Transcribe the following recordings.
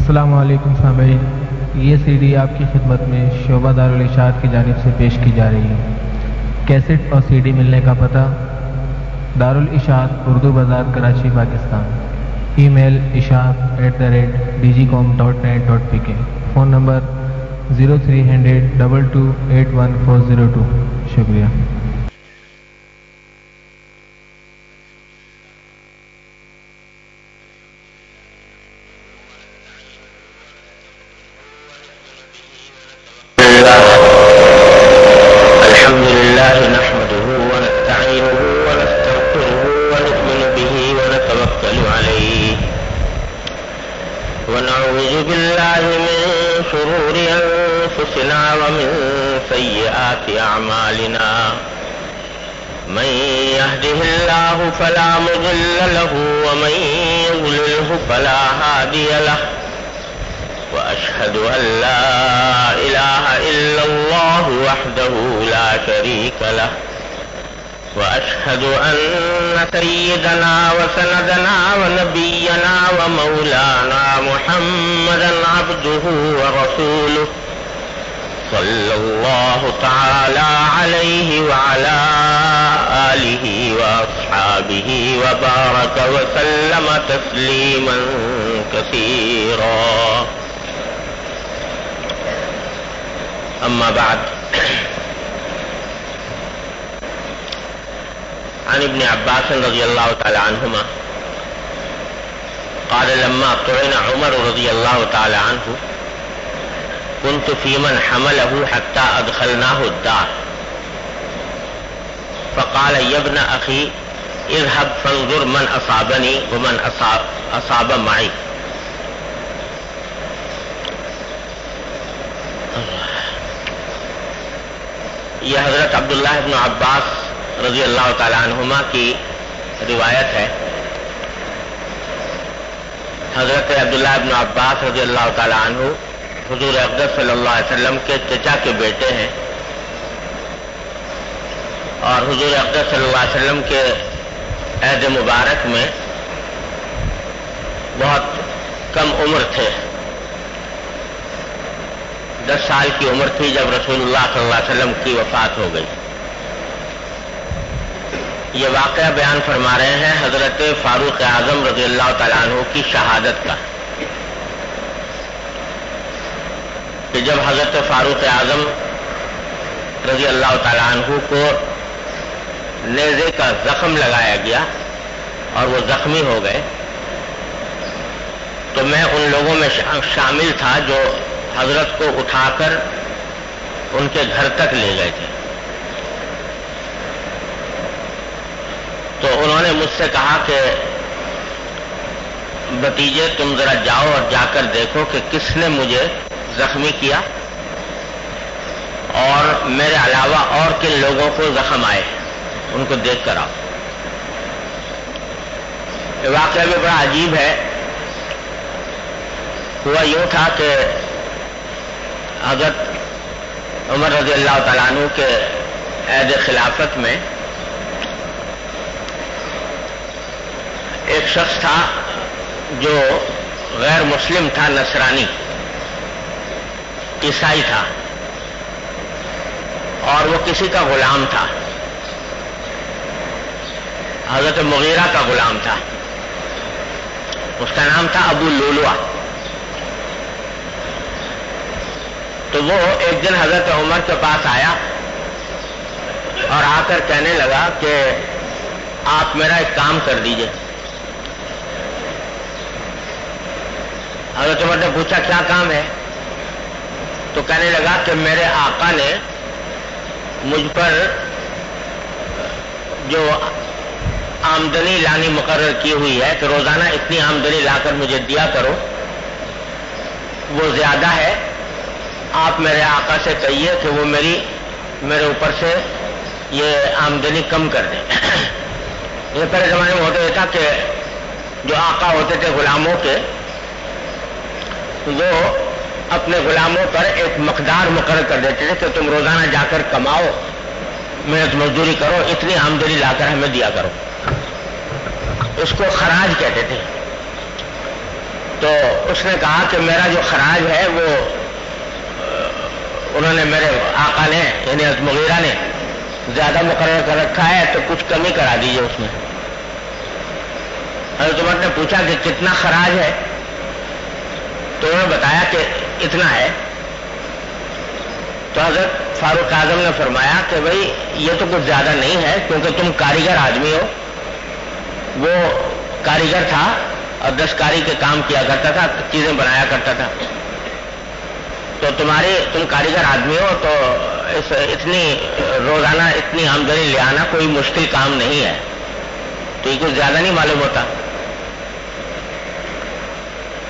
السلام علیکم سامعین، یہ سی ڈی آپ کی خدمت میں شعبہ دارالاشاعت کی جانب سے پیش کی جا رہی ہے۔ کیسٹ اور سی ڈی ملنے کا پتہ: دارالاشاعت، اردو بازار، کراچی، پاکستان۔ ای میل ishaat@dgcom.net.pk۔ Phone number 030022814002۔ شکریہ۔ من يهده الله فلا مضل له ومن يضلله فلا هادي له وأشهد أن لا إله إلا الله وحده لا شريك له وأشهد أن سيدنا وسندنا ونبينا ومولانا محمدا عبده ورسوله صلى الله تعالى عليه وعلى آله وأصحابه وبارك وسلم تسليما كثيرا. أما بعد، عن ابن عباس رضي الله تعالى عنهما قال لما طعن عمر رضي الله تعالى عنه كنت في من حمله حتى أدخلناه الدار فقال يا ابن أخي اذهب فانظر من أصابني ومن أصاب معي. یہ حضرت عبداللہ ابن عباس رضی اللہ تعالی عنہما کی روایت ہے. حضرت عبداللہ ابن عباس رضی اللہ تعالی عنہ حضور اقدس صلی اللہ علیہ وسلم کے چچا کے بیٹے ہیں، اور حضور اقدس صلی اللہ علیہ وسلم کے عہد مبارک میں بہت کم عمر تھے. 10 سال کی عمر تھی جب رسول اللہ صلی اللہ علیہ وسلم کی وفات ہو گئی. یہ واقعہ بیان فرما رہے ہیں حضرت فاروق اعظم رضی اللہ تعالیٰ عنہ کی شہادت کا، کہ جب حضرت فاروق اعظم رضی اللہ تعالیٰ عنہ کو نیزے کا زخم لگایا گیا اور وہ زخمی ہو گئے، تو میں ان لوگوں میں شامل تھا جو حضرت کو اٹھا کر ان کے گھر تک لے گئے تھے. تو انہوں نے مجھ سے کہا کہ بھتیجے تم ذرا جاؤ اور جا کر دیکھو کہ کس نے مجھے زخمی کیا اور میرے علاوہ اور کن لوگوں کو زخم آئے، ان کو دیکھ کر آؤ. یہ واقعہ بھی بڑا عجیب ہے. ہوا یوں تھا کہ حضرت عمر رضی اللہ تعالیٰ عنہ کے عہد خلافت میں ایک شخص تھا جو غیر مسلم تھا، نصرانی، عیسائی تھا، اور وہ کسی کا غلام تھا، حضرت مغیرہ کا غلام تھا. اس کا نام تھا ابو لولوا. تو وہ ایک دن حضرت عمر کے پاس آیا اور آ کر کہنے لگا کہ آپ میرا ایک کام کر دیجئے. حضرت عمر نے پوچھا کیا کام ہے؟ تو کہنے لگا کہ میرے آقا نے مجھ پر جو آمدنی لانی مقرر کی ہوئی ہے کہ روزانہ اتنی آمدنی لا کر مجھے دیا کرو، وہ زیادہ ہے. آپ میرے آقا سے کہیے کہ وہ میرے اوپر سے یہ آمدنی کم کر دیں. یہ پہلے زمانے میں ہوتا تھا کہ جو آقا ہوتے تھے غلاموں کے، وہ اپنے غلاموں پر ایک مقدار مقرر کر دیتے تھے کہ تم روزانہ جا کر کماؤ، محنت مزدوری کرو، اتنی آمدنی لا کر ہمیں دیا کرو. اس کو خراج کہتے تھے. تو تو اس نے کہا کہ میرا جو خراج ہے وہ انہوں نے میرے آقا نے یعنی حضرت مغیرہ نے زیادہ مقرر کر رکھا ہے تو کچھ کمی کرا دیجیے اس میں. حضرت عمر نے پوچھا کہ کتنا خراج ہے؟ تو انہوں نے بتایا کہ اتنا ہے. تو حضرت فاروق اعظم نے فرمایا کہ بھائی یہ تو کچھ زیادہ نہیں ہے کیونکہ تم کاریگر آدمی ہو. وہ کاریگر تھا اور دستکاری کے کام کیا کرتا تھا, چیزیں بنایا کرتا تھا. تو تم کاریگر آدمی ہو تو اتنی روزانہ اتنی آمدنی لے آنا کوئی مشکل کام نہیں ہے, تو یہ کچھ زیادہ نہیں معلوم ہوتا.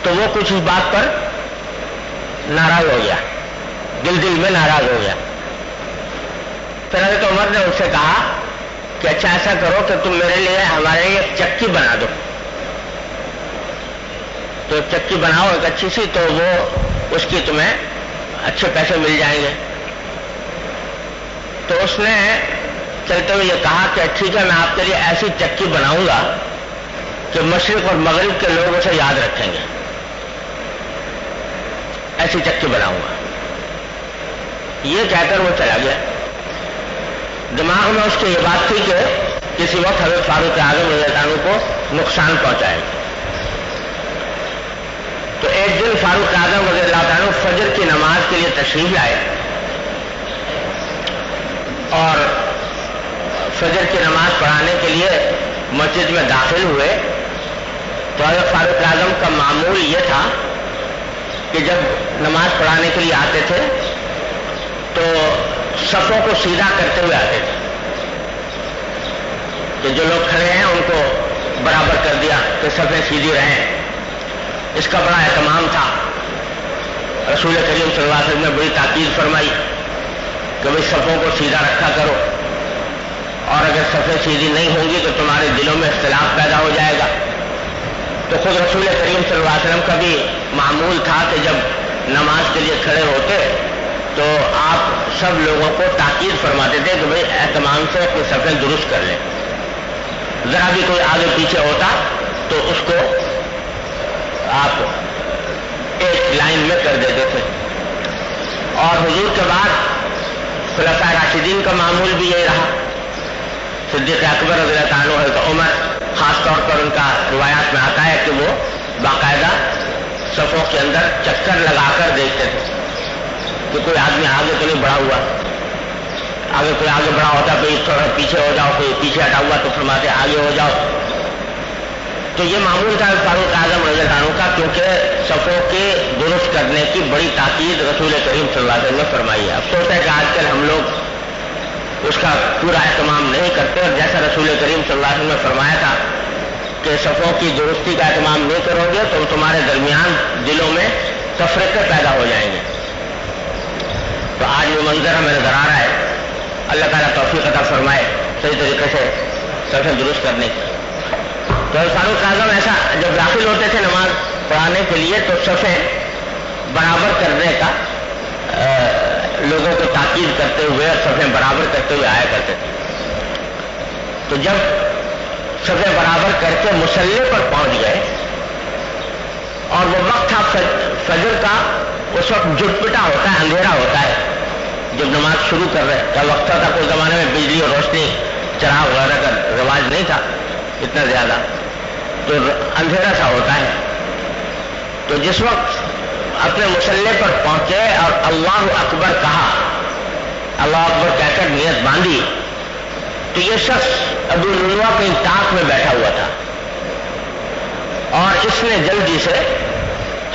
تو وہ کچھ اس بات پر ناراض ہو گیا, دل میں ناراض ہو گیا. پھر حضرت عمر نے اس سے کہا کہ اچھا ایسا کرو کہ تم میرے لیے ہمارے لیے ایک چکی بنا دو. تو ایک چکی بناؤ ایک اچھی سی, تو وہ اس کی تمہیں اچھے پیسے مل جائیں گے. تو اس نے چلتے ہوئے یہ کہا کہ ٹھیک ہے میں آپ کے لیے ایسی چکی بناؤں گا کہ مشرق اور مغرب کے لوگ اسے یاد رکھیں گے. ایسی چکی بناؤں گا. یہ کہہ کر وہ چلا گیا. دماغ میں اس کی یہ بات تھی کہ کسی وقت حضرت فاروق اعظم رضی اللہ عنہ کو نقصان پہنچائے گا. تو ایک دن فاروق اعظم رضی اللہ عنہ فجر کی نماز کے لیے تشریف لائے اور فجر کی نماز پڑھانے کے لیے مسجد میں داخل ہوئے. تو حضرت فاروق اعظم کا معمول یہ تھا کہ جب نماز پڑھانے کے لیے آتے تھے تو صفوں کو سیدھا کرتے ہوئے آتے تھے کہ جو لوگ کھڑے ہیں ان کو برابر کر دیا کہ صفیں سیدھی رہیں. اس کا بڑا اہتمام تھا. رسول کریم صلی اللہ علیہ وسلم نے بڑی تاکید فرمائی کہ بھائی صفوں کو سیدھا رکھا کرو, اور اگر صفیں سیدھی نہیں ہوں گی تو تمہارے دلوں میں اختلاف پیدا ہو جائے گا. تو خود رسول کریم صلی اللہ علیہ وسلم کا بھی معمول تھا کہ جب نماز کے لیے کھڑے ہوتے تو آپ سب لوگوں کو تاکید فرماتے تھے کہ بھائی اہتمام سے اپنی صفیں درست کر لیں. ذرا بھی کوئی آگے پیچھے ہوتا تو اس کو آپ ایک لائن میں کر دیتے تھے. اور حضور کے بعد خلفاء راشدین کا معمول بھی یہی رہا. صدیق اکبر رضی اللہ عنہ, حضرت عمر خاص طور پر ان کا روایات میں آتا ہے کہ وہ باقاعدہ صفوں کے اندر چکر لگا کر دیکھتے تھے کہ کوئی آدمی آگے تو نہیں بڑھا ہوا. آگے کوئی آگے بڑھا ہوتا کوئی تھوڑا پیچھے ہو جاؤ, کوئی پیچھے ہٹا ہوا تو فرماتے آگے ہو جاؤ. تو یہ معمول تھا فاروق اعظم رضی اللہ عنہ کا, کیونکہ صفوں کے درست کرنے کی بڑی تاکید رسول کریم صلی اللہ علیہ وسلم نے فرمائی ہے. افسوس ہے کہ آج کل ہم لوگ اس کا پورا اہتمام نہیں کرتے, اور جیسا رسول کریم صلی اللہ علیہ وسلم نے فرمایا تھا کہ صفوں کی درستی کا اہتمام نہیں کرو گے تو تمہارے درمیان دلوں میں تفرقے پیدا ہو جائیں گے. تو آج وہ منظر ہمیں نظر آ رہا ہے. اللہ تعالیٰ توفیق عطا فرمائے صحیح طریقے سے صفیں درست کرنے کی. تو فاروق اعظم ایسا جب داخل ہوتے تھے نماز پڑھانے کے لیے تو صفیں برابر کرنے کا لوگوں کو تاکید کرتے ہوئے اور صفیں برابر کرتے ہوئے آیا کرتے تھے. تو جب صفیں برابر کر کے مصلی پر پہنچ گئے اور وہ وقت تھا فجر کا, اس وقت جھٹپٹا ہوتا ہے, اندھیرا ہوتا ہے جب نماز شروع کر رہے. کیا وقت تھا کوئی زمانے میں بجلی اور روشنی چراغ وغیرہ کا رواج نہیں تھا اتنا زیادہ, تو اندھیرا سا ہوتا ہے. تو جس وقت اپنے مصلی پر پہنچے اور اللہ اکبر کہا, اللہ اکبر کہہ کر نیت باندھی, تو یہ شخص ابو لؤلؤہ کہیں تاک میں بیٹھا ہوا تھا اور اس نے جلدی سے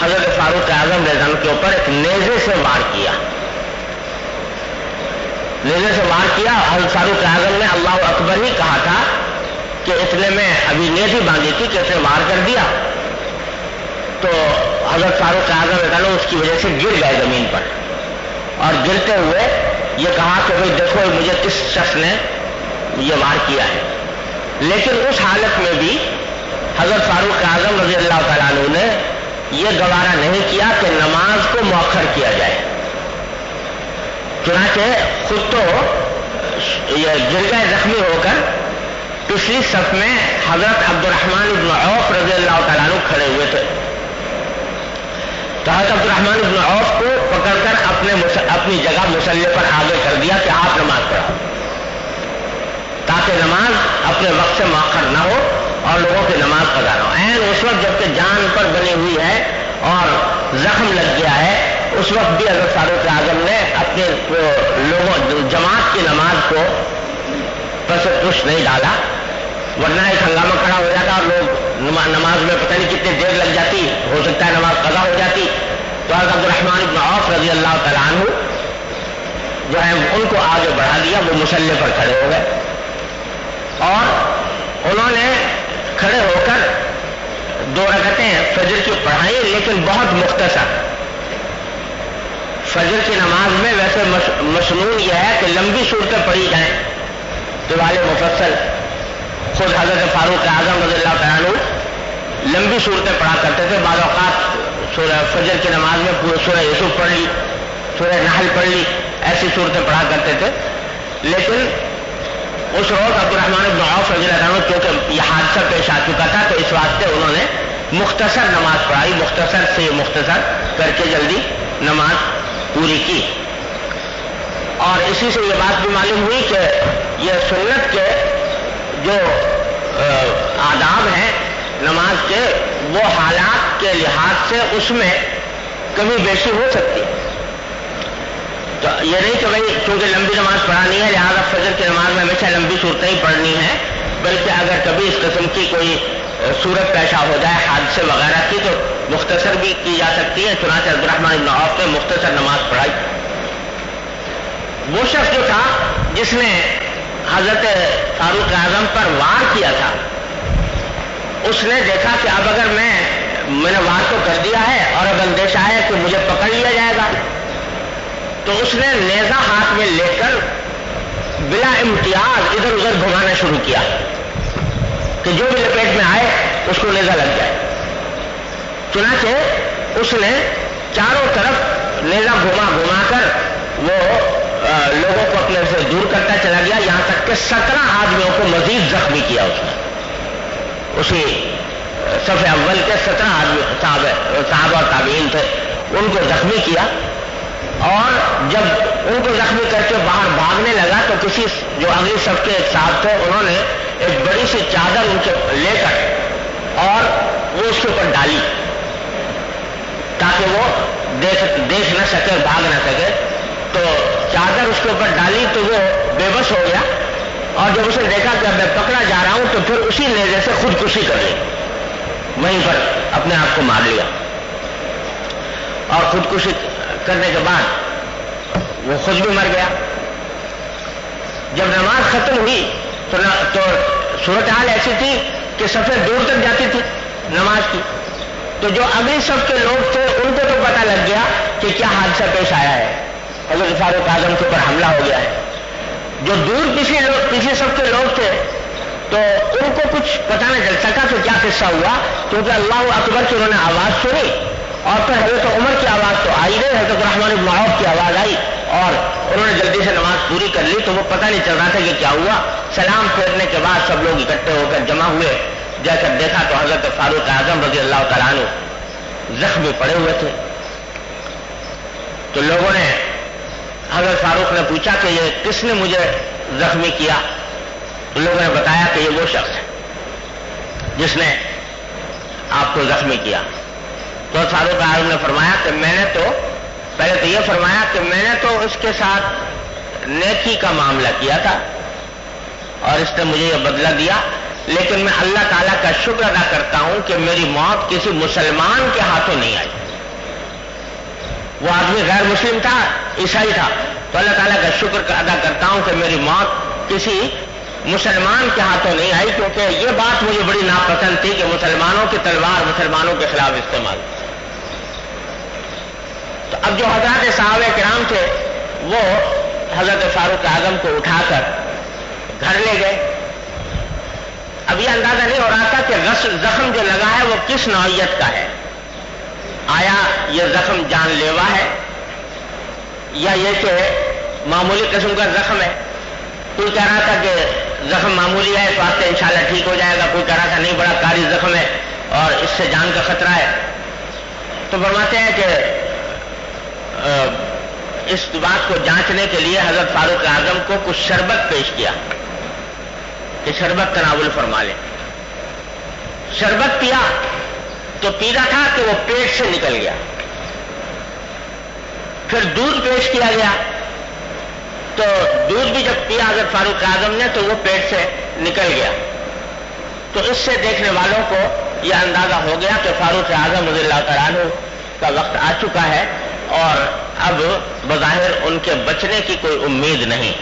حضرت فاروق اعظم رضی اللہ عنہ کے اوپر ایک نیزے سے وار کیا. نیزے سے وار کیا. حضرت فاروق اعظم نے اللہ اکبر ہی کہا تھا کہ اتنے میں ابھی نیز ہی باندھی تھی کہ اس نے وار کر دیا. تو حضرت فاروق اعظم رضی اللہ عنہ اس کی وجہ سے گر گئے زمین پر, اور گرتے ہوئے یہ کہا کہ بھائی دیکھو مجھے کس شخص نے یہ وار کیا ہے. لیکن اس حالت میں بھی حضرت فاروق اعظم رضی اللہ تعالیٰ عنہ نے یہ گوارا نہیں کیا کہ نماز کو مؤخر کیا جائے. چنانچہ خود تو یہ گر گئے زخمی ہو کر, پچھلی صف میں حضرت عبد الرحمن بن عوف رضی اللہ تعالیٰ عنہ کھڑے ہوئے تھے. تو حضرت عبدالرحمن بن عوف کو پکڑ کر اپنی جگہ مصلی پر آگے کر دیا کہ آپ نماز پڑھاؤ، تاکہ نماز اپنے وقت سے مؤخر نہ ہو اور لوگوں کی نماز قضا نہ ہو۔ عین اس وقت جبکہ جان پر بنی ہوئی ہے اور زخم لگ گیا ہے، اس وقت بھی حضرت فاروق اعظم نے اپنے لوگوں جماعت کی نماز کو پس پش نہیں ڈالا، ورنہ ایک ہنگامہ کھڑا ہو جاتا اور لوگ نماز میں پتہ نہیں کتنی دیر لگ جاتی، ہو سکتا ہے نماز قضا ہو جاتی۔ تو حضرت عبدالرحمن بن عوف رضی اللہ تعالیٰ عنہ جو ہے ان کو آگے بڑھا دیا، وہ مصلی پر کھڑے ہو گئے اور انہوں نے کھڑے ہو کر 2 رکعتیں فجر کی پڑھائی، لیکن بہت مختصر۔ فجر کی نماز میں ویسے مسنون یہ ہے کہ لمبی صورتیں پڑھی جائیں، طوال مفصل۔ خود حضرت فاروق اعظم رضی اللہ تعالیٰ عنہ لمبی صورتیں پڑھا کرتے تھے، بعض اوقات سورہ فجر کی نماز میں پورے سورہ یوسف پڑھ لی، سورہ نحل پڑھ لی، ایسی صورتیں پڑھا کرتے تھے۔ لیکن اس روز عبدالرحمن بن عوف رضی اللہ عنہ کیونکہ یہ حادثہ پیش آ چکا تھا، تو اس واسطے انہوں نے مختصر نماز پڑھائی، مختصر سے مختصر کر کے جلدی نماز پوری کی۔ اور اسی سے یہ بات بھی معلوم ہوئی کہ یہ سنت کے جو آداب ہیں نماز کے، وہ حالات کے لحاظ سے اس میں کمی بیشی ہو سکتی ہے۔ تو یہ نہیں کہ بھائی چونکہ لمبی نماز پڑھانی ہے لہٰذا فجر کی نماز میں ہمیشہ لمبی صورتیں ہی پڑھنی ہیں، بلکہ اگر کبھی اس قسم کی کوئی صورت پیش ہو جائے حادثے وغیرہ کی تو مختصر بھی کی جا سکتی ہے۔ چنانچہ عبدالرحمن بن عوف نے مختصر نماز پڑھائی۔ وہ شخص جو تھا جس نے حضرت فاروق اعظم پر وار کیا تھا، اس نے دیکھا کہ اب اگر میں نے وار تو کر دیا ہے اور اب اندیشہ ہے کہ مجھے پکڑ لیا جائے گا، تو اس نے نیزہ ہاتھ میں لے کر بلا امتیاز ادھر ادھر گھمانا شروع کیا کہ جو بھی لپیٹ میں آئے اس کو نیزہ لگ جائے۔ چنانچہ اس نے چاروں طرف نیزہ گھما گھما کر وہ لوگوں کو اپنے سے دور کرتا چلا گیا، یہاں تک کہ 17 آدمیوں کو مزید زخمی کیا اس نے۔ اسی صف اول کے 17 آدمی صحابہ اور تابعین تھے، ان کو زخمی کیا، اور جب ان کو زخمی کر کے باہر بھاگنے لگا تو کسی جو اگلی صف کے ایک صاحب تھے انہوں نے ایک بڑی سی چادر ان کے لے کر اور وہ اس کے اوپر ڈالی تاکہ وہ دیکھ نہ سکے، بھاگ نہ سکے۔ تو چادر اس کے اوپر ڈالی تو وہ بے بس ہو گیا، اور جب اسے دیکھا کہ اب میں پکڑا جا رہا ہوں تو پھر اسی نیزے سے خودکشی کر لی، وہیں پر اپنے آپ کو مار لیا، اور خودکشی کرنے کے بعد وہ خود بھی مر گیا۔ جب نماز ختم ہوئی تو صورتحال ایسی تھی کہ صفیں دور تک جاتی تھی نماز کی، تو جو اگلی صف کے لوگ تھے ان کو تو پتہ لگ گیا کہ کیا حادثہ پیش آیا ہے، حضرت فاروق اعظم کے اوپر حملہ ہو گیا ہے۔ جو دور پیچھے صف کے لوگ تھے تو ان کو کچھ پتہ نہ چل سکا کہ کیا قصہ ہوا، کیونکہ اللہ اکبر کی انہوں نے آواز سنی اور پھر حضرت عمر کی آواز تو آئی نہیں، حضرت الرحمن بن عوف کی آواز آئی اور انہوں نے جلدی سے نماز پوری کر لی، تو وہ پتہ نہیں چل رہا تھا کہ کیا ہوا۔ سلام پھیرنے کے بعد سب لوگ اکٹھے ہو کر جمع ہوئے، جا کر دیکھا تو حضرت فاروق اعظم رضی اللہ تعالیٰ عنہ زخمی پڑے ہوئے تھے۔ تو لوگوں نے حضرت فاروق نے پوچھا کہ یہ کس نے مجھے زخمی کیا، تو لوگوں نے بتایا کہ یہ وہ شخص ہے جس نے آپ کو زخمی کیا۔ تو فاروق اعظم نے فرمایا کہ میں نے تو پہلے تو یہ فرمایا کہ میں نے تو اس کے ساتھ نیکی کا معاملہ کیا تھا اور اس نے مجھے یہ بدلہ دیا، لیکن میں اللہ تعالیٰ کا شکر ادا کرتا ہوں کہ میری موت کسی مسلمان کے ہاتھوں نہیں آئی۔ وہ آدمی غیر مسلم تھا، عیسائی تھا، تو اللہ تعالیٰ کا شکر ادا کرتا ہوں کہ میری موت کسی مسلمان کے ہاتھوں نہیں آئی، کیونکہ یہ بات مجھے بڑی ناپسند تھی کہ مسلمانوں کی تلوار مسلمانوں کے خلاف استعمال۔ تو اب جو حضرات صحابہ کرام تھے وہ حضرت فاروق اعظم کو اٹھا کر گھر لے گئے۔ اب یہ اندازہ نہیں ہو رہا تھا کہ زخم جو لگا ہے وہ کس نوعیت کا ہے، آیا یہ زخم جان لیوا ہے یا یہ کہ معمولی قسم کا زخم ہے۔ کوئی کہہ رہا تھا کہ زخم معمولی ہے تو آپ سے انشاءاللہ ٹھیک ہو جائے گا، کوئی کہہ رہا تھا نہیں بڑا کاری زخم ہے اور اس سے جان کا خطرہ ہے۔ تو فرماتے ہیں کہ اس بات کو جانچنے کے لیے حضرت فاروق اعظم کو کچھ شربت پیش کیا کہ شربت تناول فرما لیں. شربت پیا تو پیتا تھا کہ وہ پیٹ سے نکل گیا. پھر دودھ پیش کیا گیا تو دودھ بھی جب پیا حضرت فاروق اعظم نے تو وہ پیٹ سے نکل گیا. تو اس سے دیکھنے والوں کو یہ اندازہ ہو گیا کہ فاروق اعظم رضی اللہ تعالیٰ عنہ کا وقت آ چکا ہے اور اب بظاہر ان کے بچنے کی کوئی امید نہیں.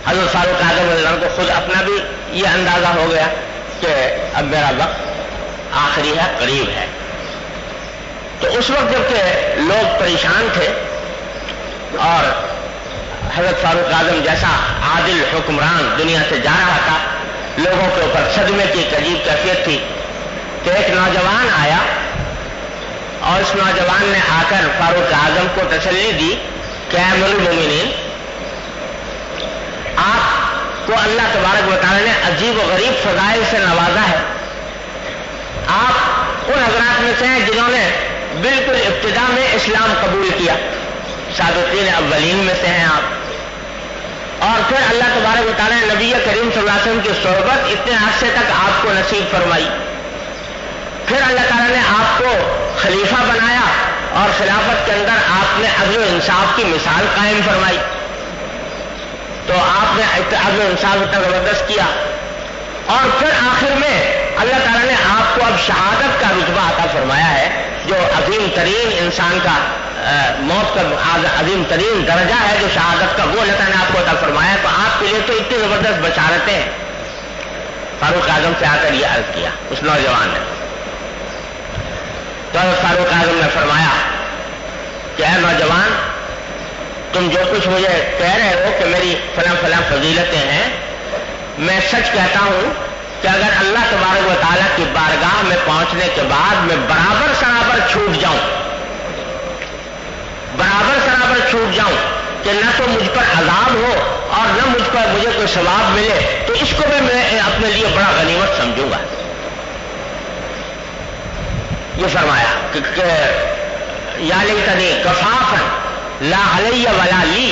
حضرت فاروق اعظم رضی اللہ عنہ کو خود اپنا بھی یہ اندازہ ہو گیا کہ اب میرا وقت آخری ہے، قریب ہے. تو اس وقت جب کہ لوگ پریشان تھے اور حضرت فاروق اعظم جیسا عادل حکمران دنیا سے جا رہا تھا، لوگوں کے اوپر صدمے کی ایک عجیب کیفیت تھی کہ ایک نوجوان آیا اور اس نوجوان نے آ کر فاروق اعظم کو تسلی دی کہ اے امیر المومنین، آپ کو اللہ تبارک و تعالی نے عجیب و غریب فضائل سے نوازا ہے. آپ ان حضرات میں سے ہیں جنہوں نے بالکل ابتدا میں اسلام قبول کیا، سابقین اولین میں سے ہیں آپ. اور پھر اللہ تبارک و تعالیٰ نے نبی کریم صلی اللہ علیہ وسلم کی صحبت اتنے عرصے تک آپ کو نصیب فرمائی. پھر اللہ تعالیٰ نے آپ کو خلیفہ بنایا اور خلافت کے اندر آپ نے عدل و انصاف کی مثال قائم فرمائی. تو آپ نے عدل و انصاف اتنا زبردست کیا اور پھر آخر میں اللہ تعالیٰ نے آپ کو اب شہادت کا رتبہ عطا فرمایا ہے، جو عظیم ترین انسان کا موت کا عظیم ترین درجہ ہے جو شہادت کا، وہ اللہ تعالیٰ نے آپ کو عطا فرمایا. تو آپ کے لیے تو اتنی زبردست بشارتیں ہیں. فاروق اعظم سے آ کر یہ عرض کیا اس نوجوان نے. تو فاروق اعظم نے فرمایا کہ اے نوجوان، تم جو کچھ مجھے کہہ رہے ہو کہ میری فلاں فلاں فضیلتیں ہیں، میں سچ کہتا ہوں کہ اگر اللہ تبارک و تعالیٰ کی بارگاہ میں پہنچنے کے بعد میں برابر سرابر چھوٹ جاؤں کہ نہ تو مجھ پر عذاب ہو اور نہ مجھے کوئی ثواب ملے، تو اس کو میں اپنے لیے بڑا غنیمت سمجھوں گا. یہ فرمایا کہ یا لیتنی کفافن لا علی ولا لی،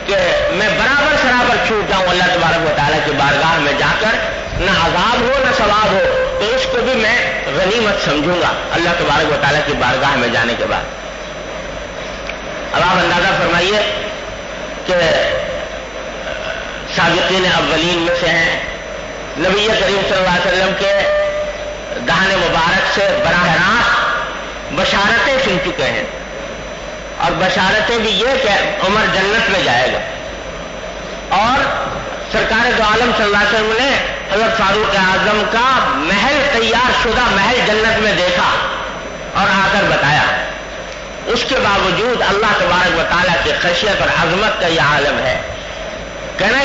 کہ میں برابر سرابر چھوٹ جاؤں اللہ تبارک و تعالیٰ کی بارگاہ میں جا کر، نہ عذاب ہو نہ ثواب ہو، تو اس کو بھی میں غنیمت سمجھوں گا اللہ تبارک و تعالیٰ کی بارگاہ میں جانے کے بعد. اب آپ اندازہ فرمائیے کہ سابقین اولین میں سے ہیں، نبی کریم صلی اللہ علیہ وسلم کے دہان مبارک سے براہ راست بشارتیں سن چکے ہیں، اور بشارتیں بھی یہ کہ عمر جنت میں جائے گا. اور سرکار دو عالم صلی اللہ علیہ وسلم نے حضرت فاروق اعظم کا محل، تیار شدہ محل جنت میں دیکھا اور آ کر بتایا. اس کے باوجود اللہ تبارک و تعالیٰ کی خشیت اور عظمت کا یہ عالم ہے. کہنا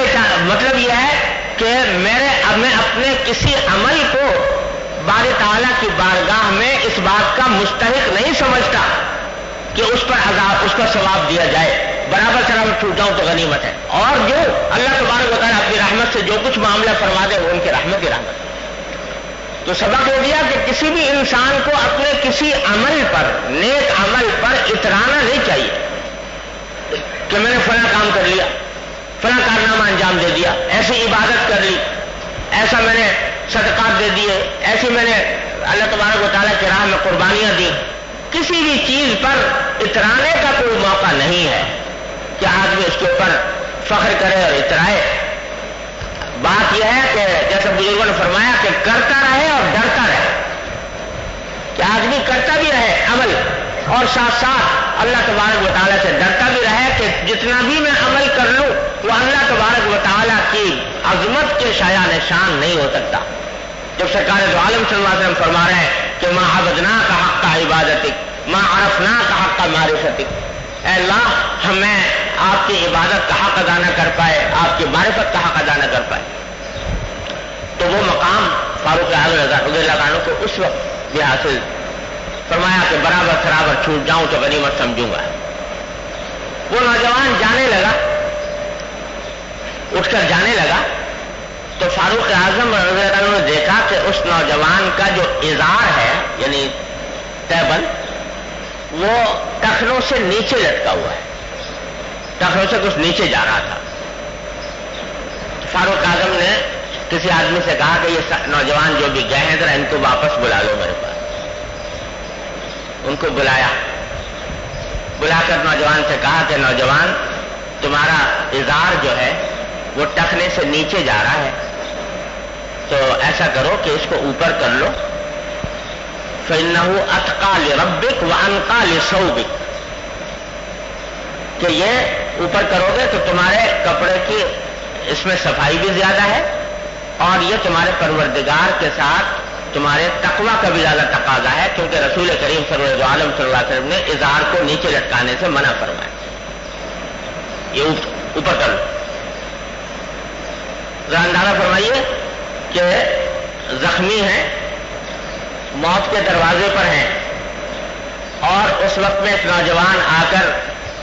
مطلب یہ ہے کہ میں اپنے کسی عمل کو باری تعالیٰ کی بارگاہ میں اس بات کا مستحق نہیں سمجھتا کہ اس پر عذاب، اس کا ثواب دیا جائے. برابر سرابر چھوٹ جاؤں تو غنیمت ہے. اور جو اللہ تبارک و تعالیٰ اپنی رحمت سے جو کچھ معاملہ فرما دے وہ ان کی رحمت ہی رحمت. تو سبق یہ دیا کہ کسی بھی انسان کو اپنے کسی عمل پر، نیک عمل پر اترانا نہیں چاہیے کہ میں نے فلاں کام کر لیا، فلاں کارنامہ انجام دے دیا، ایسی عبادت کر لی، ایسا میں نے صدقات دے دیے، ایسی میں نے اللہ تبارک و تعالیٰ کی راہ میں قربانیاں دی. کسی بھی چیز پر اترانے کا کوئی موقع نہیں ہے کہ آدمی اس کے اوپر فخر کرے اور اترائے. بات یہ ہے کہ جیسے بزرگوں نے فرمایا کہ کرتا رہے اور ڈرتا رہے، کہ آدمی کرتا بھی رہے عمل اور ساتھ ساتھ اللہ تبارک و تعالیٰ سے ڈرتا بھی رہے کہ جتنا بھی میں عمل کر لوں وہ اللہ تبارک و تعالیٰ کی عظمت کے شایع نشان نہیں ہو سکتا. جب سرکار دو عالم صلی اللہ علیہ وسلم فرما رہے ہیں کہ ما عبدناک حق عبادتک ما عرفناک حق معرفتک، اے اللہ ہمیں آپ کی عبادت کا حق ادا نہ کر پائے، آپ کی معرفت کا حق ادا نہ کر پائے. تو وہ مقام فاروق اعظم رضی اللہ عنہ کو اس وقت بھی حاصل فرمایا کہ برابر سرابر چھوٹ جاؤں تو غنیمت سمجھوں گا. وہ نوجوان جانے لگا، اٹھ کر جانے لگا تو فاروق اعظم رضی اللہ عنہ نے دیکھا کہ اس نوجوان کا جو ازار ہے، یعنی تیبند وہ ٹخنوں سے نیچے لٹکا ہوا ہے، ٹخنوں سے کچھ نیچے جا رہا تھا۔ فاروق اعظم نے کسی آدمی سے کہا کہ یہ نوجوان جو بھی گئے ہیں ذرا ان کو واپس بلا لو میرے پاس۔ ان کو بلایا، بلا کر نوجوان سے کہا کہ نوجوان تمہارا ازار جو ہے وہ ٹخنے سے نیچے جا رہا ہے، تو ایسا کرو کہ اس کو اوپر کر لو، فَإِنَّهُ أَتْقَى لِرَبِّكَ وَأَنْقَى لِثَوْبِكَ، کہ یہ اوپر کرو گے تو تمہارے کپڑے کی اس میں صفائی بھی زیادہ ہے، اور یہ تمہارے پروردگار کے ساتھ تمہارے تقوی کا بھی زیادہ تقاضا ہے، کیونکہ رسول کریم صلی اللہ علیہ وسلم نے ازار کو نیچے لٹکانے سے منع فرمایا، یہ اوپر کر لو۔ ذرا اندازہ فرمائیے کہ زخمی ہیں، موت کے دروازے پر ہیں، اور اس وقت میں ایک نوجوان آ کر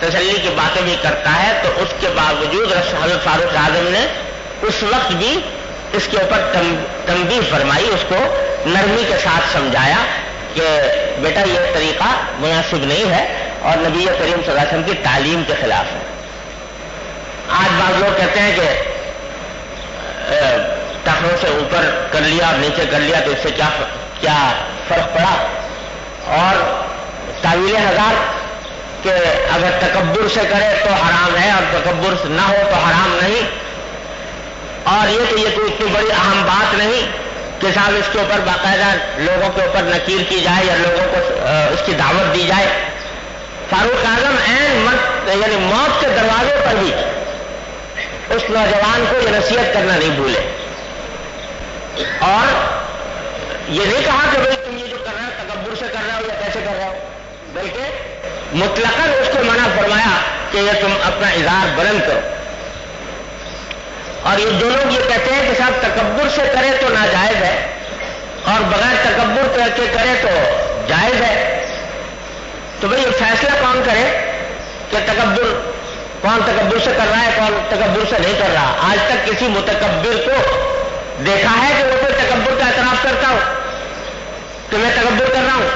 تسلی کی باتیں بھی کرتا ہے، تو اس کے باوجود حضرت فاروق اعظم نے اس وقت بھی اس کے اوپر تنبیہ فرمائی، اس کو نرمی کے ساتھ سمجھایا کہ بیٹا یہ طریقہ مناسب نہیں ہے اور نبی کریم صلی اللہ علیہ وسلم کی تعلیم کے خلاف ہے۔ آج بعض لوگ کہتے ہیں کہ ٹخنوں سے اوپر کر لیا اور نیچے کر لیا تو اس سے کیا فرق پڑا، اور تعویلیں ہزار کہ اگر تکبر سے کرے تو حرام ہے اور تکبر نہ ہو تو حرام نہیں، اور یہ کہ یہ کوئی اتنی بڑی اہم بات نہیں کہ صاحب اس کے اوپر باقاعدہ لوگوں کے اوپر نکیر کی جائے یا لوگوں کو اس کی دعوت دی جائے۔ فاروق اعظم یعنی موت کے دروازے پر بھی اس نوجوان کو یہ نصیحت کرنا نہیں بھولے، اور یہ نہیں کہا کہ بھائی تم یہ جو کر رہے ہو تکبر سے کر رہے ہو یا کیسے کر رہے ہو، بلکہ مطلقاً اس کو منع فرمایا کہ یہ تم اپنا ازار بلند کرو۔ اور یہ جو لوگ یہ کہتے ہیں کہ صاحب تکبر سے کرے تو ناجائز ہے اور بغیر تکبر کر کے کرے تو جائز ہے، تو بھئی یہ فیصلہ کون کرے کہ کون تکبر سے کر رہا ہے کون تکبر سے نہیں کر رہا؟ آج تک کسی متکبر کو دیکھا ہے کہ وہ کوئی تکبر کا اعتراف کرتا ہو کہ میں تکبر کر رہا ہوں؟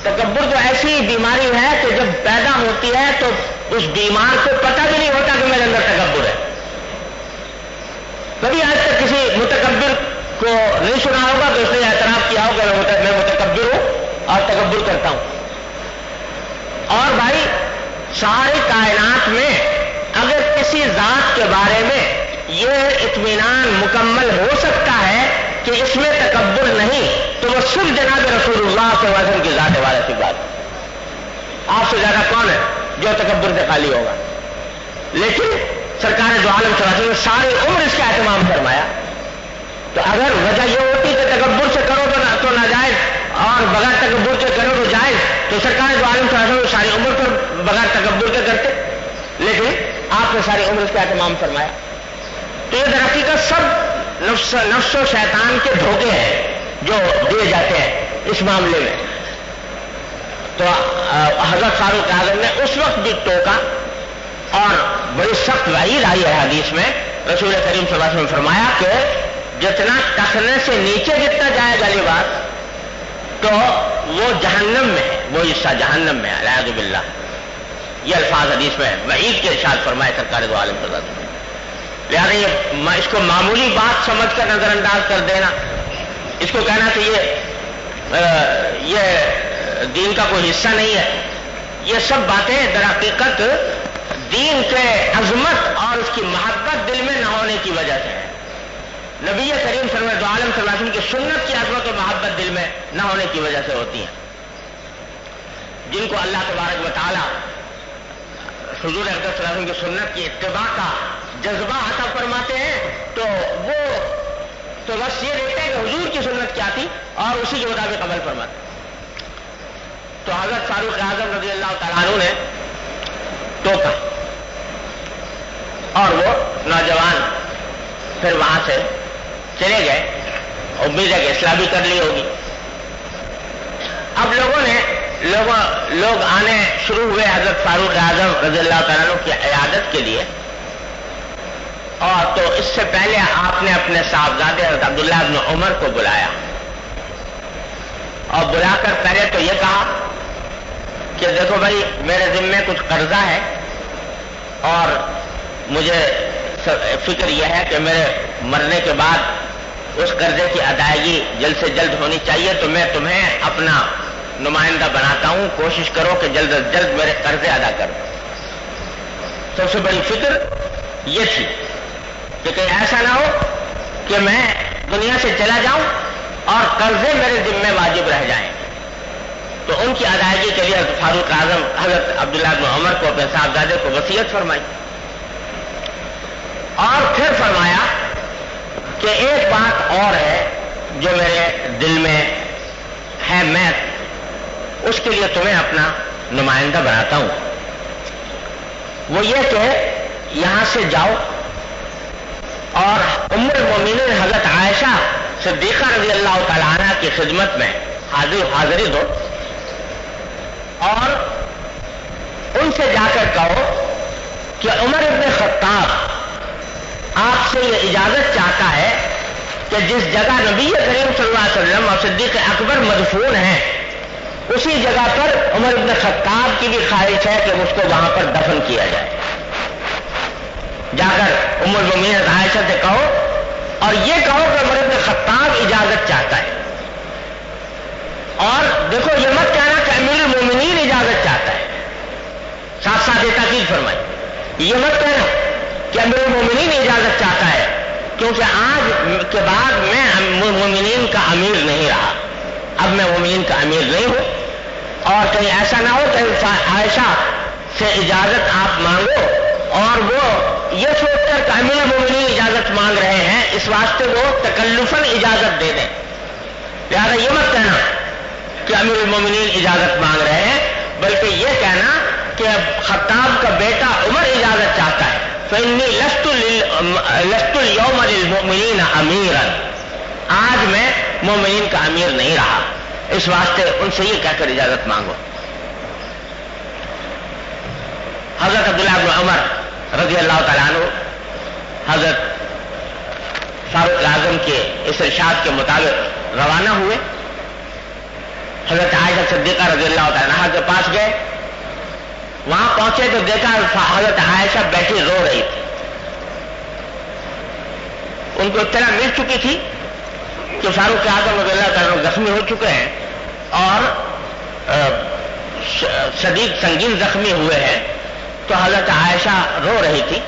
تکبر تو ایسی بیماری ہے کہ جب پیدا ہوتی ہے تو اس بیمار کو پتہ بھی نہیں ہوتا کہ میرے اندر تکبر ہے۔ کبھی آج تک کسی متکبر کو نہیں سنا ہوگا کہ اس نے اعتراف کیا ہوگا میں متکبر ہوں اور تکبر کرتا ہوں۔ اور بھائی ساری کائنات میں اگر کسی ذات کے بارے میں یہ اطمینان مکمل ہو سکتا ہے کہ اس میں تکبر نہیں تو وہ صرف جناب رسول اللہ صلی اللہ علیہ وسلم کی ذات والے کی بات۔ آپ سے زیادہ کون ہے جو تکبر سے خالی ہوگا؟ لیکن سرکار دو عالم صلی اللہ علیہ وسلم نے ساری عمر اس کا اہتمام فرمایا، تو اگر وجہ یہ ہوتی کہ تکبر سے کرو تو ناجائز اور بغیر تکبر کے کرو تو جائز، تو سرکار دو عالم صلی اللہ علیہ وسلم ساری عمر پر بغیر تکبر کے کرتے، لیکن آپ نے ساری عمر اس کا اہتمام فرمایا۔ تو یہ در حقیقت سب نفس و شیطان کے دھوکے ہیں جو دیے جاتے ہیں اس معاملے میں۔ تو حضرت فاروق اعظم نے اس وقت بھی ٹوکا، اور بڑی سخت وعید آئی ہے حدیث میں، رسول کریم صلی اللہ علیہ وسلم نے فرمایا کہ جتنا ٹخنے سے نیچے جتنا جائے گا لباس تو وہ جہنم میں ہے، وہ حصہ جہنم میں ہے، اعوذ باللہ۔ یہ الفاظ حدیث میں ہے، وعید کے ارشاد فرمائے سرکار دو عالم صلی اللہ علیہ وسلم۔ لہٰذا یہ اس کو معمولی بات سمجھ کر نظر انداز کر دینا، اس کو کہنا کہ یہ دین کا کوئی حصہ نہیں ہے، یہ سب باتیں در حقیقت دین کے عظمت اور اس کی محبت دل میں نہ ہونے کی وجہ سے ہے۔ نبی کریم صلی اللہ علیہ وسلم کی سنت کی عظمت و محبت دل میں نہ ہونے کی وجہ سے ہوتی ہیں۔ جن کو اللہ تبارک و تعالی حضور اقدس صلی اللہ علیہ وسلم کی سنت کی اتباع کا جذبہ عطا فرماتے ہیں تو وہ تو بس یہ دیکھتے ہیں کہ حضور کی سنت کیا تھی اور اسی کے مطابق عمل فرماتے۔ تو حضرت فاروق اعظم رضی اللہ تعالیٰ عنہ نے ٹوکا اور وہ نوجوان پھر وہاں سے چلے گئے، امید ہے کہ اصلاح بھی کر لی ہوگی۔ اب لوگ آنے شروع ہوئے حضرت فاروق اعظم رضی اللہ تعالیٰ عنہ کی عیادت کے لیے، اور تو اس سے پہلے آپ نے اپنے صاحبزادے حضرت عبداللہ بن عمر کو بلایا اور بلا کر پہلے تو یہ کہا کہ دیکھو بھائی میرے ذمے کچھ قرضہ ہے اور مجھے فکر یہ ہے کہ میرے مرنے کے بعد اس قرضے کی ادائیگی جلد سے جلد ہونی چاہیے، تو میں تمہیں اپنا نمائندہ بناتا ہوں، کوشش کرو کہ جلد از جلد میرے قرضے ادا کرو۔ سب سے بڑی فکر یہ تھی کہ کہیں ایسا نہ ہو کہ میں دنیا سے چلا جاؤں اور قرضے میرے ذمے واجب رہ جائیں۔ تو ان کی ادائیگی کے لیے حضرت فاروق اعظم حضرت عبداللہ بن عمر کو اپنے صاحبزادے کو وصیت فرمائی، اور پھر فرمایا کہ ایک بات اور ہے جو میرے دل میں ہے، میں اس کے لیے تمہیں اپنا نمائندہ بناتا ہوں، وہ یہ کہ یہاں سے جاؤ اور ام المومنین حضرت عائشہ صدیقہ رضی اللہ تعالیٰ عنہ کی خدمت میں حاضری دو اور ان سے جا کر کہو کہ عمر ابن خطاب آپ سے یہ اجازت چاہتا ہے کہ جس جگہ نبی کریم صلی اللہ علیہ وسلم اور صدیق اکبر مدفون ہیں اسی جگہ پر عمر ابن خطاب کی بھی خواہش ہے کہ اس کو وہاں پر دفن کیا جائے۔ جا کر ام المومنین عائشہ سے کہو اور یہ کہو کہ عمر ابن خطاب اجازت چاہتا ہے، اور دیکھو یہ مت کہنا کہ امیر المومنین اجازت چاہتا ہے، صاف صاف یہ تاکید فرمائی، یہ مت کہنا کہ امیر المومنین اجازت چاہتا ہے، کیونکہ آج کے بعد میں مومنین کا امیر نہیں رہا، اب میں مومنین کا امیر نہیں ہوں، اور کہیں ایسا نہ ہو کہ عائشہ سے اجازت آپ مانگو اور وہ یہ سوچ کر کہ امیر المومنین اجازت مانگ رہے ہیں اس واسطے وہ تکلفاً اجازت دے دیں، لہذا یہ مت کہنا کہ امیر المومنین اجازت مانگ رہے ہیں، بلکہ یہ کہنا کہ خطاب کا بیٹا عمر اجازت چاہتا ہے، فإنی لست اليوم للمؤمنین امیرا، آج میں مومنین کا امیر نہیں رہا، اس واسطے ان سے یہ کہہ کر اجازت مانگو۔ حضرت عبداللہ بن عمر رضی اللہ تعالیٰ عنہ حضرت فاروق اعظم کے اس ارشاد کے مطابق روانہ ہوئے، حضرت عائشہ صدیقہ رضی اللہ تعالیٰ عنہ کے پاس گئے، وہاں پہنچے تو دیکھا حضرت عائشہ بیٹھی رو رہی تھی، ان کو اطلاع مل چکی تھی کہ فاروق اعظم رضی اللہ تعالیٰ عنہ زخمی ہو چکے ہیں اور شدید سنگین زخمی ہوئے ہیں، تو حضرت عائشہ رو رہی تھی،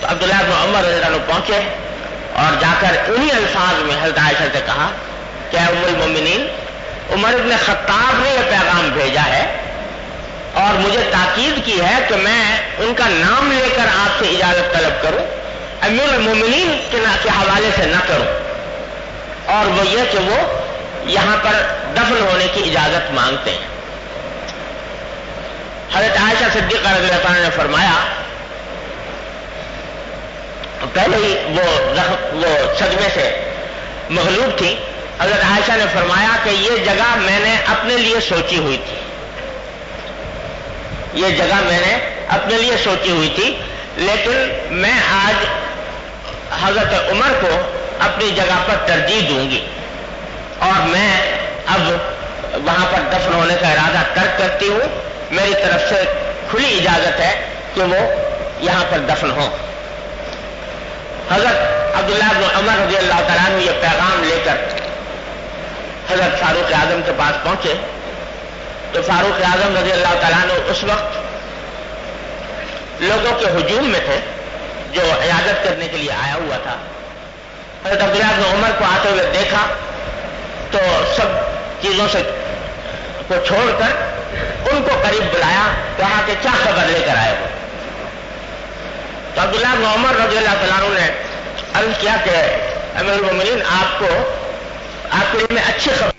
تو عبداللہ بن عمر رضی اللہ عنہ پہنچے اور جا کر انہی الفاظ میں حضرت عائشہ سے کہا کہ ام المومنین عمر ابن خطاب نے یہ پیغام بھیجا ہے اور مجھے تاکید کی ہے کہ میں ان کا نام لے کر آپ سے اجازت طلب کروں، امیر المومنین کے حوالے سے نہ کروں، اور وہ یہ کہ وہ یہاں پر دفن ہونے کی اجازت مانگتے ہیں۔ حضرت عائشہ صدیقہ رضی اللہ عنہ نے فرمایا، پہلے ہی وہ صدمے سے مغلوب تھی، حضرت عائشہ نے فرمایا کہ یہ جگہ میں نے اپنے لیے سوچی ہوئی تھی، یہ جگہ میں نے اپنے لیے سوچی ہوئی تھی، لیکن میں آج حضرت عمر کو اپنی جگہ پر ترجیح دوں گی اور میں اب وہاں پر دفن ہونے کا ارادہ ترک کرتی ہوں، میری طرف سے کھلی اجازت ہے کہ وہ یہاں پر دفن ہوں۔ حضرت عبداللہ بن عمر رضی اللہ تعالیٰ عنہ یہ پیغام لے کر حضرت فاروق اعظم کے پاس پہنچے، تو فاروق اعظم رضی اللہ تعالیٰ عنہ اس وقت لوگوں کے ہجوم میں تھے جو عیادت کرنے کے لیے آیا ہوا تھا۔ حضرت عبداللہ بن عمر کو آتے ہوئے دیکھا تو سب چیزوں سے کو چھوڑ کر ان کو قریب بلایا، کہا کہ کیا خبر لے کر آئے ہو؟ تو عبداللہ بن عمر رضی اللہ تعالیٰ عنہ نے عرض کیا کہ امیر المومنین آپ کے لیے میں اچھی خبر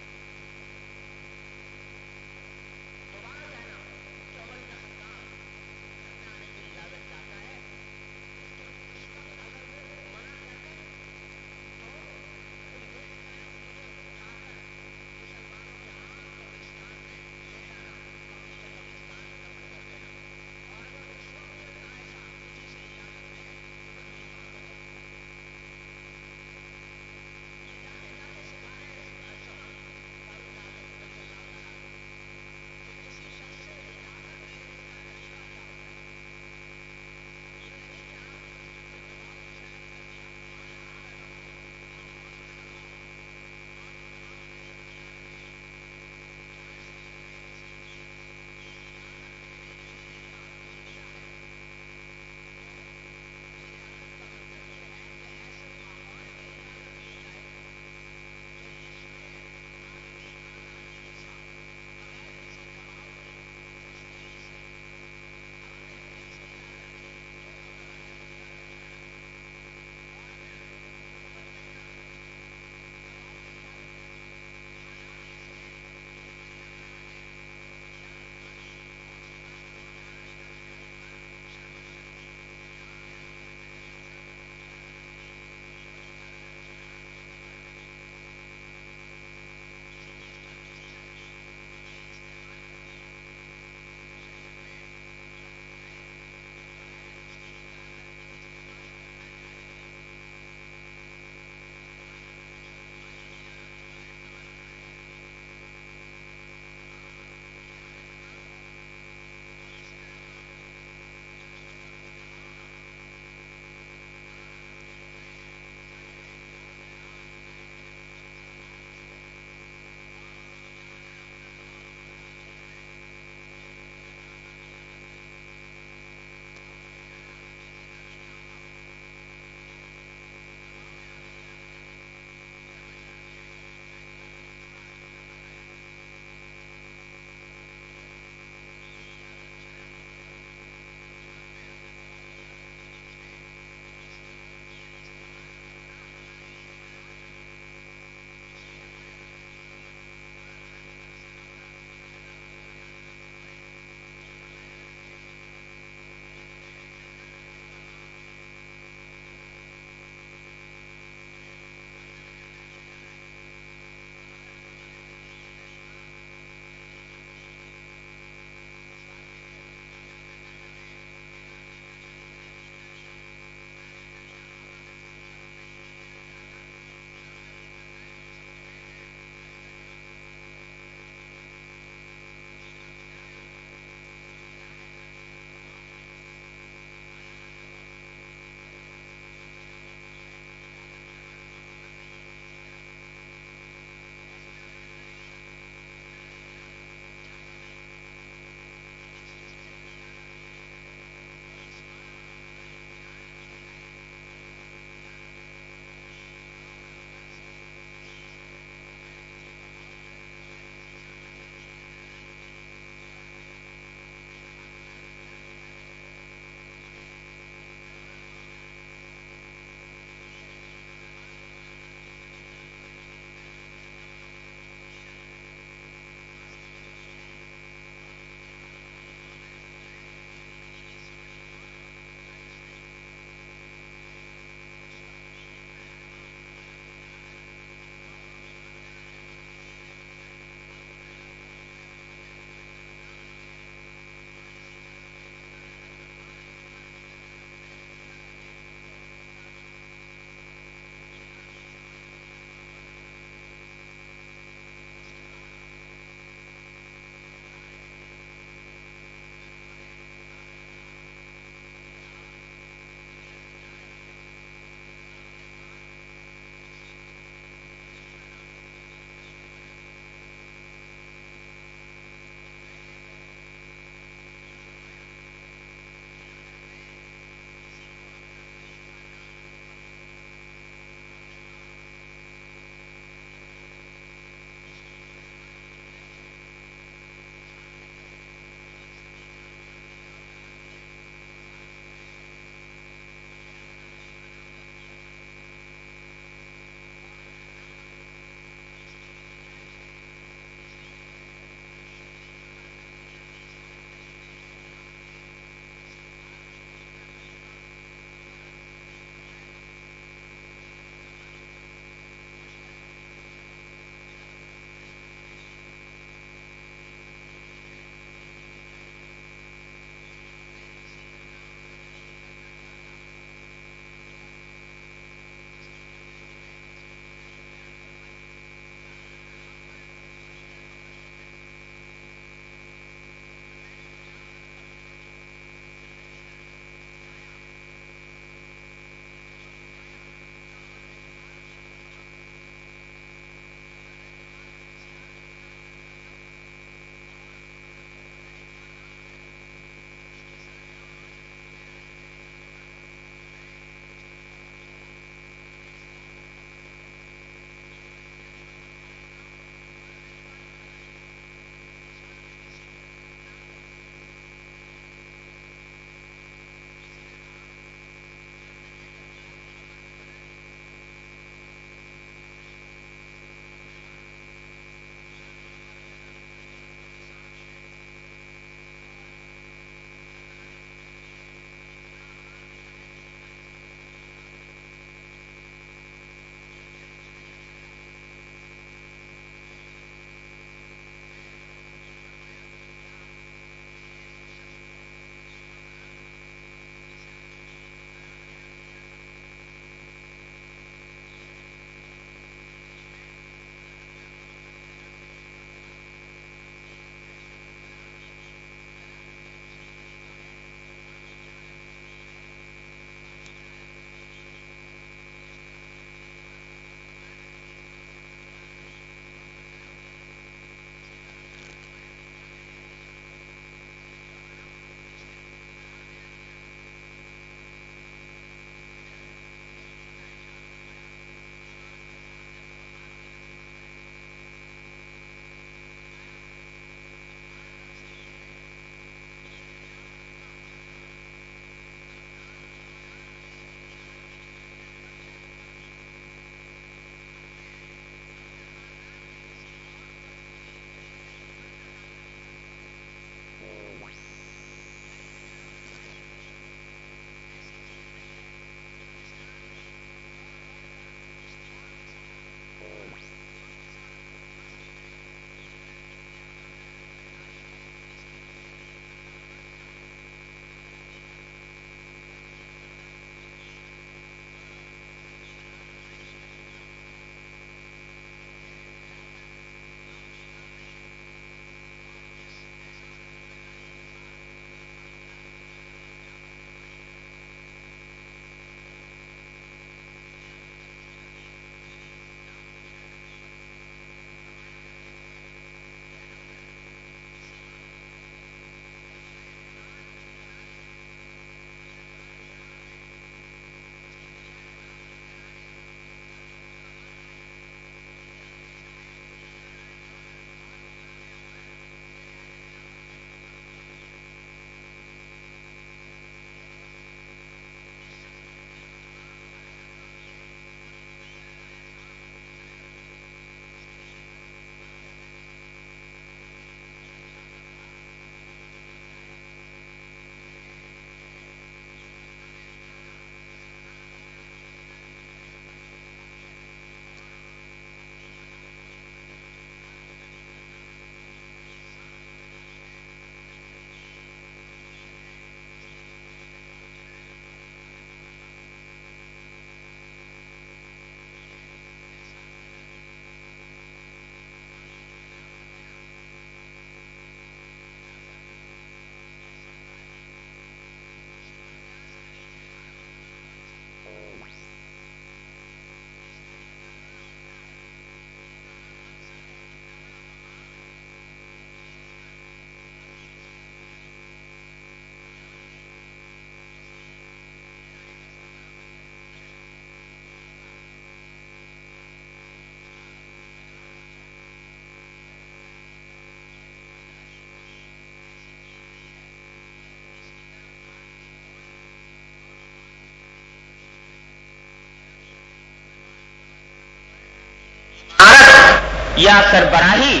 عمارت یا سربراہی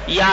یا